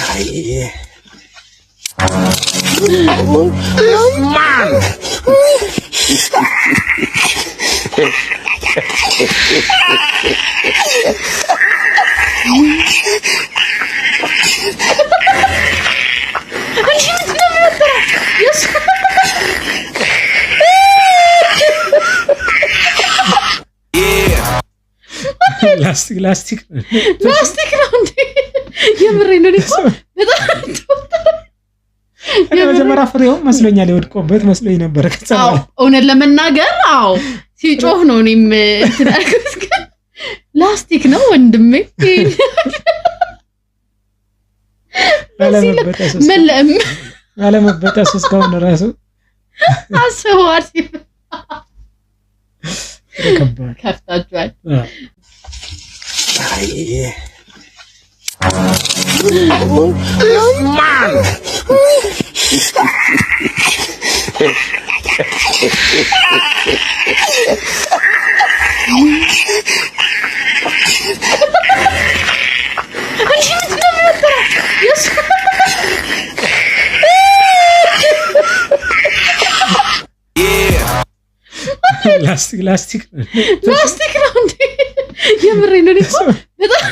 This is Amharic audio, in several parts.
Ay. Man. ላስቲክ ነው እንዴ? የምሬን ነው እኮ በጣም የመጀመሪያ ፍሬው መስሎኛል፣ የወድቆበት መስሎኝ ነበር። አዎ እውነት ለመናገር አዎ ሲጮህ ነው እኔም ትናገርስ ግን ላስቲክ ነው ወንድሜ። አለመበጠስ እስካሁን ራሱ አስበዋል። ከፍታችኋል። Man. ላስቲክ ነው እንዴ? የምሬን ነው እኮ በጣም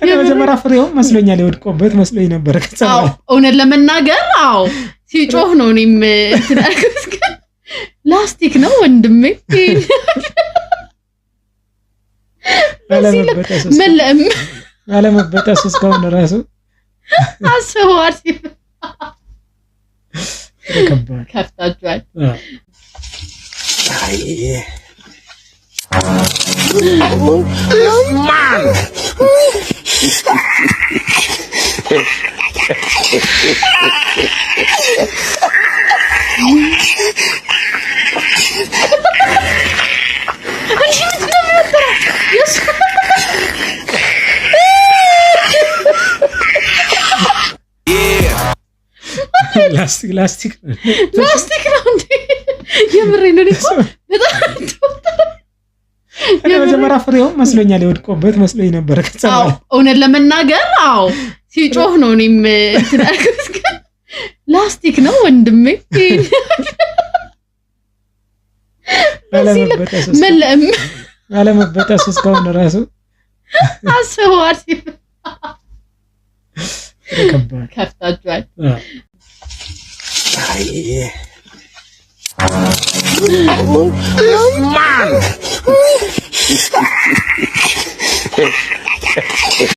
የመጀመሪያ ፍሬው መስሎኛል፣ የወድቆበት መስሎኝ ነበር። አዎ እውነት ለመናገር አዎ ሲጮህ ነው እኔም ትናገርስ ግን ላስቲክ ነው ወንድሜ። አለመበጠስ እስካሁን ራሱ አስበዋል። ከፍታችኋል። Man. ላስቲክ ነው እንዴ? የምሬን ነው እኮ በጣም የመጀመሪያ ፍሬው መስሎኛል፣ የወድቆበት መስሎኝ ነበር። አዎ እውነት ለመናገር አዎ ሲጮህ ነው እኔም ትናገርስ ግን ላስቲክ ነው ወንድሜ። አለመበጠስ እስካሁን ራሱ አስበዋል። ከፍታችኋል። Man.